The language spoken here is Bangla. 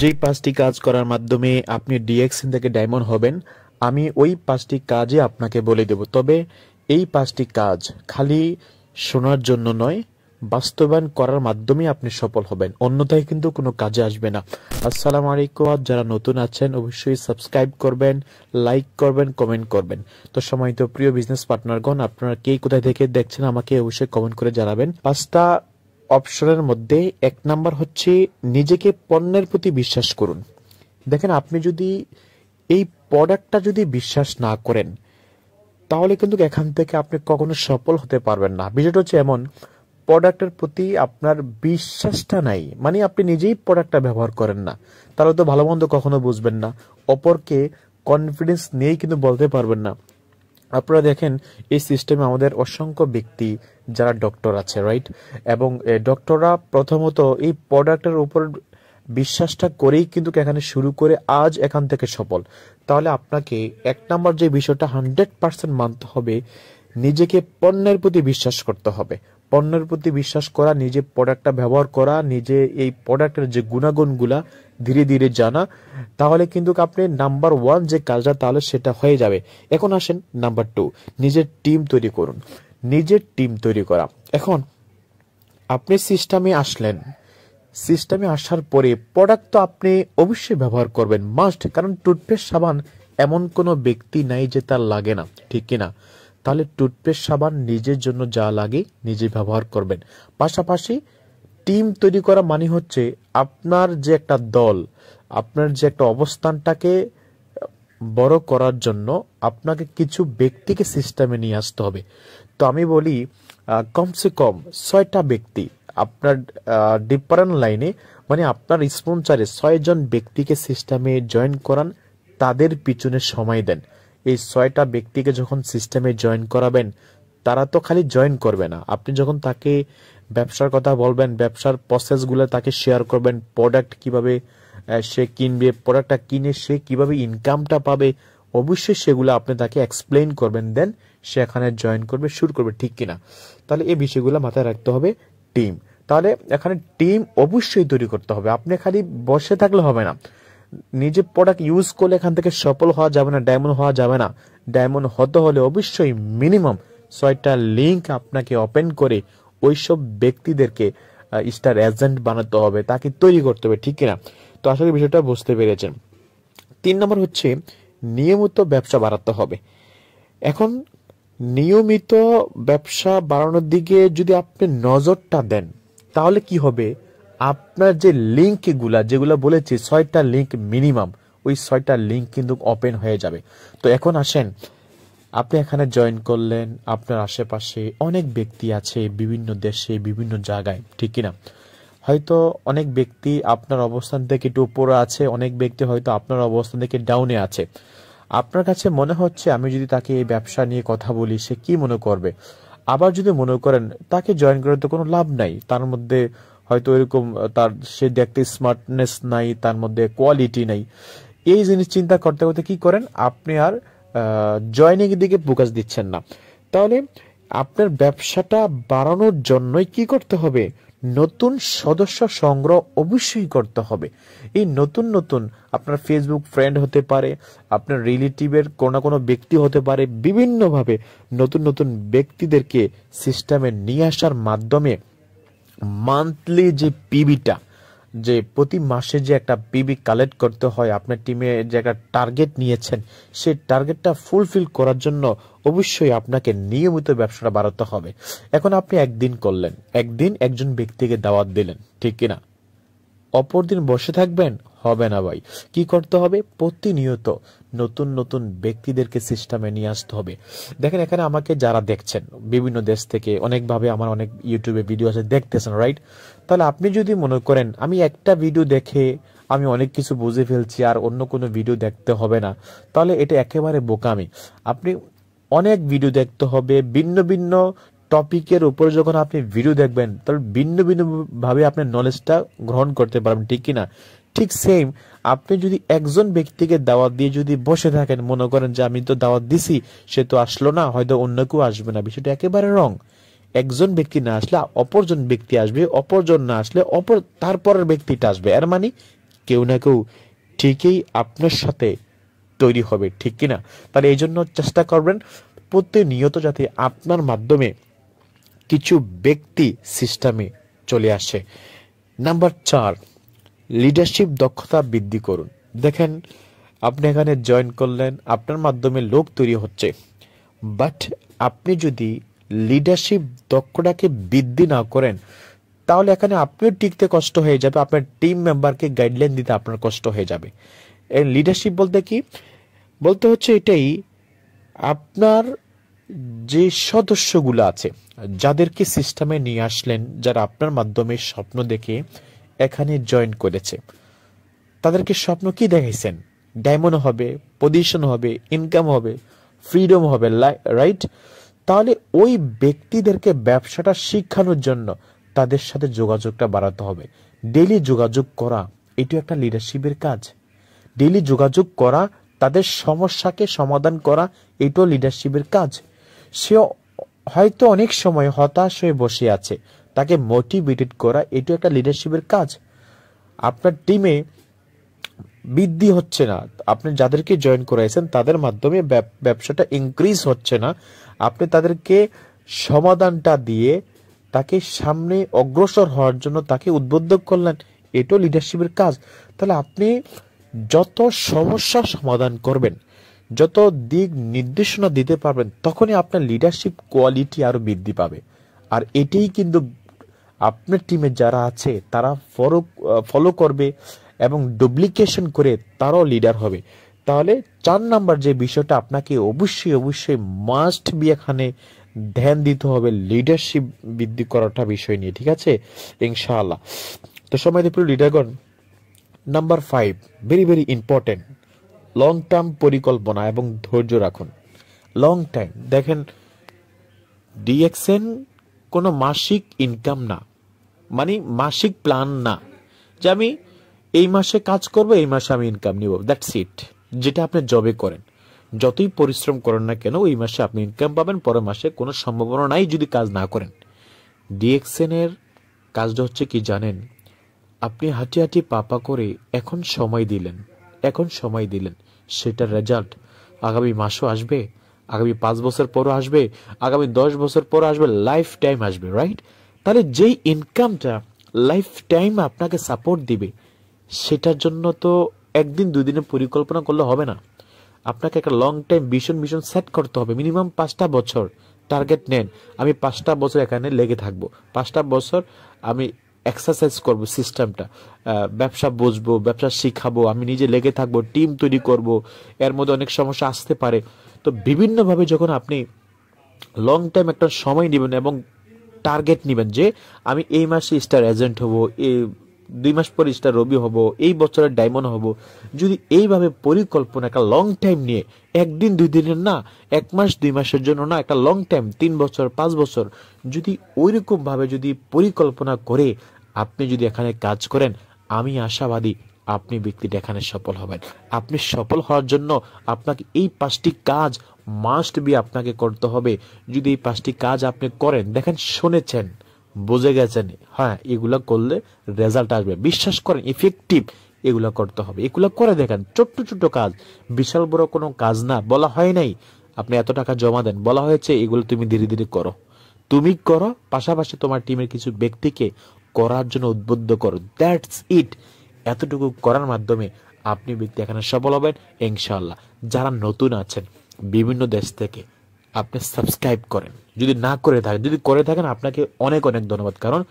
যেই 5টি কাজ করার মাধ্যমে আপনি ডিএক্সএন থেকে ডায়মন্ড হবেন, আমি ওই 5টি কাজই আপনাকে বলে দেব। তবে এই 5টি কাজ খালি শোনার জন্য নয়, বাস্তবায়ন করার মাধ্যমে আপনি সফল হবেন, অন্যথায় কিন্তু কোনো কাজে আসবে না। আসসালামু আলাইকুম। যারা নতুন আছেন অবশ্যই সাবস্ক্রাইব করবেন, লাইক করবেন, কমেন্ট করবেন। তো সম্মানিত প্রিয় বিজনেস পার্টনারগণ, আপনারা কে কোথায় থেকে দেখছেন আমাকে অবশ্যই কমেন্ট করে জানাবেন। 5টা অপশনের মধ্যে 1 নাম্বার হচ্ছে নিজেকে পণ্যের প্রতি বিশ্বাস করুন। দেখেন, আপনি যদি এই প্রোডাক্টটা যদি বিশ্বাস না করেন তাহলে কিন্তু এখান থেকে আপনি কখনো সফল হতে পারবেন না। বিষয়টা হচ্ছে এমন, প্রোডাক্টের প্রতি আপনার বিশ্বাসটা নাই, মানে আপনি নিজেই প্রোডাক্টটা ব্যবহার করেন না, তাহলে তো ভালো মন্দ কখনো বুঝবেন না, অপরকে কনফিডেন্স নিয়েই কিন্তু বলতে পারবেন না। আপনারা দেখেন, এই সিস্টেমে আমাদের অসংখ্য ব্যক্তি যারা ডক্টর আছে, রাইট, এবং ডক্টররা প্রথমত এই প্রোডাক্টের উপর বিশ্বাসটা করেই কিন্তু এখানে শুরু করে আজ এখান থেকে সফল। তাহলে আপনাকে 1 নাম্বার যে বিষয়টা 100% মানতে হবে, নিজেকে পণ্যের প্রতি বিশ্বাস করতে হবে। পণ্যের প্রতি বিশ্বাস করা, নিজে প্রোডাক্টটা ব্যবহার করা, নিজে এই প্রোডাক্টের যে গুণাগুণগুলা ধীরে ধীরে জানা, তাহলে কিন্তু আপনি নাম্বার 1 যে কাজটা তাহলে সেটা হয়ে যাবে। এখন আসেন নাম্বার 2, নিজের টিম তৈরি করুন। নিজের টিম তৈরি করা, এখন আপনি সিস্টেমে আসলেন, সিস্টেমে আসার পরে প্রোডাক্ট তো আপনি অবশ্যই ব্যবহার করবেন, মাস্ট, কারণ টুথপেস্ট সাবান এমন কোনো ব্যক্তি নাই যে তার লাগে না, ঠিক কিনা? তাহলে টুথপেস্ট সাবান নিজের জন্য যা লাগে নিজে ব্যবহার করবেন। পাশাপাশি টিম তৈরি করা মানে হচ্ছে আপনার যে একটা দল, আপনার যে একটা অবস্থানটাকে বড় করার জন্য আপনাকে কিছু ব্যক্তিকে সিস্টেমে নিয়ে আসতে হবে। তো আমি বলি কমসে কম 6টা ব্যক্তি আপনার ডিফারেন্ট লাইনে, মানে আপনার স্পন্সরে 6 জন ব্যক্তিকে সিস্টেমে জয়েন করান, তাদের পিছনে সময় দেন। এই 6টা ব্যক্তিকে যখন সিস্টেমে জয়েন করাবেন, তারা তো খালি জয়েন করবে না, আপনি যখন তাকে ব্যবসার কথা বলবেন, ব্যবসার প্রসেসগুলো তাকে শেয়ার করবেন, প্রোডাক্ট কিভাবে সে কিনবে, প্রোডাক্টটা কিনে সে কিভাবে ইনকামটা পাবে, অবশ্যই সেগুলো আপনি তাকে এক্সপ্লেইন করবেন, দেন সে এখানে জয়েন করবে, শুরু করবে, ঠিক কিনা? তাহলে এই বিষয়গুলো মাথায় রাখতে হবে। টিম, তাহলে এখানে টিম অবশ্যই তৈরি করতে হবে। আপনি খালি বসে থাকলে হবে না, নিজে প্রোডাক্ট ইউজ করলে এখান থেকে সফল হওয়া যাবে না, ডায়মন্ড হওয়া যাবে না। ডায়মন্ড হতে হলে অবশ্যই মিনিমাম 6টা লিঙ্ক আপনাকে ওপেন করে ওইসব ব্যক্তিদেরকে স্টার এজেন্ট বানাতে হবে, তাকে তৈরি করতে হবে, ঠিক কিনা? তো আসলে বিষয়টা বুঝতে পেরেছেন। 3 নম্বর হচ্ছে নিয়মিত ব্যবসা বাড়াতে হবে। এখন নিয়মিত ব্যবসা বাড়ানোর দিকে যদি আপনি নজরটা দেন, তাহলে কি হবে, আপনার যে লিঙ্কগুলা যেগুলো বলেছি 6টা লিঙ্ক মিনিমাম, ওই 6টা লিঙ্ক কিন্তু ওপেন হয়ে যাবে। তো এখন আসেন, আপনি এখানে জয়েন করলেন, আপনার আশেপাশে অনেক ব্যক্তি আছে বিভিন্ন দেশে বিভিন্ন জায়গায়, ঠিক কিনা? হয়তো অনেক ব্যক্তি আপনার অবস্থান থেকে একটু উপরে আছে, অনেক ব্যক্তি হয়তো আপনার অবস্থান থেকে ডাউনে আছে। আপনার কাছে মনে হচ্ছে আমি যদি তাকে এই ব্যবসা নিয়ে কথা বলি সে কি মনে করবে, আবার যদি মনে করেন তাকে জয়েন করে তো কোনো লাভ নাই, তার মধ্যে হয়তো এরকম তার সে দেখতে স্মার্টনেস নাই, তার মধ্যে কোয়ালিটি নাই, এই জিনিস চিন্তা করতে করতে কি করেন, আপনি আর জয়নিং এর দিকে ফোকাস দিচ্ছেন না। তাহলে আপনার ব্যবসাটা বাড়ানোর জন্যই কি করতে হবে, নতুন সদস্য সংগ্রহ অবশ্যই করতে হবে। এই নতুন নতুন আপনার ফেসবুক ফ্রেন্ড হতে পারে, আপনার রিলেটিভের কোনো না কোনো ব্যক্তি হতে পারে, বিভিন্নভাবে নতুন নতুন ব্যক্তিদেরকে সিস্টেমে নিয়ে আসার মাধ্যমে মান্থলি যে পিবিটা, যে প্রতি মাসে যে একটা পিবি কালেক্ট করতে হয়, আপনার টিমে যে একটা টার্গেট নিয়েছেন সেই টার্গেটটা ফুলফিল করার জন্য অবশ্যই আপনাকে নিয়মিত ব্যবসাটা বাড়াতে হবে। এখন আপনি একদিন করলেন, একদিন একজন ব্যক্তিকে দাওয়াত দিলেন, ঠিক কিনা? অপরদিন বসে থাকবেন, হবে না ভাই। কি করতে হবে, প্রতিনিয়ত নতুন নতুন ব্যক্তিদেরকে সিস্টেমে নিয়ে আসতে হবে। দেখেন, এখানে আমাকে যারা দেখছেন বিভিন্ন দেশ থেকে অনেকভাবে আমার অনেক ইউটিউবে ভিডিও আছে, দেখতেছেন, রাইট? তাহলে আপনি যদি মনে করেন আমি একটা ভিডিও দেখে আমি অনেক কিছু বুঝে ফেলছি আর অন্য কোনো ভিডিও দেখতে হবে না, তাহলে এটা একেবারে বোকামি। আপনি অনেক ভিডিও দেখতে হবে, ভিন্ন ভিন্ন টপিকের উপর যখন আপনি ভিডিও দেখবেন তাহলে ভিন্ন ভিন্ন ভাবে আপনি নলেজটা গ্রহণ করতে পারবেন, ঠিক কিনা? ঠিক সেম, আপনি যদি একজন ব্যক্তিকে দাওয়াত দিয়ে যদি বসে থাকেন, মনে করেন যে আমি তো দাওয়াত দিছি সে তো আসলো না, হয়তো অন্য কেউ আসবে না, বিষয়টা একেবারে রং। একজন ব্যক্তি না আসলে অপরজন ব্যক্তি আসবে, অপরজন না আসলে অপর তারপরের ব্যক্তিটা আসবে। এর মানে কেউ না কেউ ঠিকই আপনার সাথে তৈরি হবে, ঠিক কিনা? তাহলে এই জন্য চেষ্টা করবেন প্রতিনিয়ত যাতে আপনার মাধ্যমে কিছু ব্যক্তি সিস্টেমে চলে আসে। নাম্বার 4, লিডারশিপ দক্ষতা বৃদ্ধি করুন। দেখেন, আপনি এখানে জয়েন করলেন, আপনার মাধ্যমে লোক তৈরি হচ্ছে, বাট আপনি যদি লিডারশিপ দক্ষতাকে বৃদ্ধি না করেন, তাহলে এখানে আপনিও টিকতে কষ্ট হয়ে যাবে, আপনার টিম মেম্বারকে গাইডলাইন দিতে আপনার কষ্ট হয়ে যাবে। এই লিডারশিপ বলতে কি? বলতে হচ্ছে এটাই, আপনার যে সদস্যগুলো আছে, যাদেরকে সিস্টেমে নিয়ে আসলেন, যারা আপনার মাধ্যমে স্বপ্ন দেখে এখানে জয়েন করেছে, তাদেরকে স্বপ্ন কি দেখাইছেন? ডায়মন্ড হবে, পজিশন হবে, ইনকাম হবে, ফ্রিডম হবে, রাইট? তাহলে ওই ব্যক্তিদেরকে ব্যবসাটা শিখানোর জন্য তাদের সাথে যোগাযোগটা বাড়াতে হবে। ডেইলি যোগাযোগ করা, এটি একটা লিডারশিপের কাজ। ডেইলি যোগাযোগ করা, তাদের সমস্যাকে সমাধান করা, এটাও লিডারশিপের কাজ। সে হয়তো অনেক সময় হতাশ হয়ে বসে আছে, তাকে মোটিভেটেড করা, এটাও একটা লিডারশিপের কাজ। আপনার টিমে বৃদ্ধি হচ্ছে না, আপনি যাদেরকে জয়েন করাইছেন তাদের মাধ্যমে ব্যবসাটা ইনক্রিজ হচ্ছে না, আপনি তাদেরকে সমাধানটা দিয়ে তাকে সামনে অগ্রসর হওয়ার জন্য তাকে উদ্বুদ্ধ করলেন, এটাও লিডারশিপের কাজ। তাহলে আপনি যত সমস্যার সমাধান করবেন, যত দিক নির্দেশনা দিতে পারবেন, তখনই আপনার লিডারশিপ কোয়ালিটি আরো বৃদ্ধি পাবে। আর এটাই কিন্তু আপনার টিমে যারা আছে তারা ফলো করবে এবং ডুপ্লিকেশন করে তারাও লিডার হবে। তাহলে 4 নাম্বার যে বিষয়টা আপনাকে অবশ্যই মাস্ট বি এখানে ধ্যান দিতে হবে, লিডারশিপ বৃদ্ধি করাটা বিষয় নিয়ে, ঠিক আছে? ইনশাআল্লাহ। তো সময় দিয়ে লিডারগণ, number 5 very important, long term পরিকল্পনা এবং ধৈর্য রাখুন। লং টাইম, দেখেন, ডিএক্সএন কোনো মাসিক ইনকাম না, মানে মাসিক প্ল্যান না যে আমি এই মাসে কাজ করব, এই মাসে আমি ইনকাম নিব, দ্যাটস ইট। যেটা আপনি জবে করেন, যতই পরিশ্রম করেন না কেন, ওই মাসে আপনি ইনকাম পাবেন, পরের মাসে কোনো সম্ভাবনা নাই যদি কাজ না করেন। ডিএক্সএন এর কাজটা হচ্ছে কি জানেন? আপনি হাঁটি পাপা করে এখন সময় দিলেন, সেটার রেজাল্ট আগামী মাসও আসবে, আগামী 5 বছর পরও আসবে, আগামী 10 বছর পরও আসবে, লাইফ টাইম আসবে, রাইট? তাহলে যেই ইনকামটা লাইফ টাইম আপনাকে সাপোর্ট দিবে, সেটার জন্য তো একদিন 2 দিনের পরিকল্পনা করলে হবে না। আপনাকে একটা লং টাইম ভিশন সেট করতে হবে। মিনিমাম 5টা বছর টার্গেট নেন, আমি 5টা বছর এখানে লেগে থাকবো, 5টা বছর আমি এক্সারসাইজ করব, সিস্টেমটা ব্যবসা বুঝবো, ব্যবসা শিখাবো, আমি নিজে লেগে থাকবো, টিম তৈরি করব। এর মধ্যে অনেক সমস্যা আসতে পারে, তো বিভিন্নভাবে যখন আপনি লং টাইম একটা সময় নেবেন এবং টার্গেট নেবেন যে আমি এই মাসে স্টার এজেন্ট হব, এই 2 মাস পরে স্টার রবি হব, এই বছরের ডায়মন্ড হব, যদি এইভাবে পরিকল্পনা একটা লং টাইম নিয়ে, একদিন 2 দিনের না, 1 মাস 2 মাসের জন্য না, একটা লং টাইম 3 বছর 5 বছর, যদি ওইরকম ভাবে যদি পরিকল্পনা করে আপনি যদি এখানে কাজ করেন, আমি আশাবাদী আপনি ব্যক্তিটা এখানে সফল হবেন। আপনি সফল হওয়ার জন্য আপনাকে এই 5টি কাজ মাস্ট বি আপনাকে করতে হবে। যদি এই 5টি কাজ আপনি করেন, দেখেন, শুনেছেন, বুঝে গেছেন, হ্যাঁ এগুলা করলে রেজাল্ট আসবে, বিশ্বাস করেন, ইফেক্টিভ, এগুলা করতে হবে। এগুলা করে দেখেন, ছোট্ট কাজ, বিশাল বড় কোনো কাজ না। বলা হয় নাই আপনি এত টাকা জমা দেন, বলা হয়েছে এগুলো তুমি ধীরে করো, তুমি করো, পাশাপাশি তোমার টিমের কিছু ব্যক্তিকে করার জন্য উদ্বুদ্ধ করো, দ্যাটস ইট। এতটুকু করার মাধ্যমে আপনি ব্যক্তি এখানে সফল হবেন ইনশাআল্লাহ। যারা নতুন আছেন বিভিন্ন দেশ থেকে, আপনি সাবস্ক্রাইব করেন, যদি না করে থাকেন, যদি করে থাকেন আপনাকে অনেক ধন্যবাদ, কারণ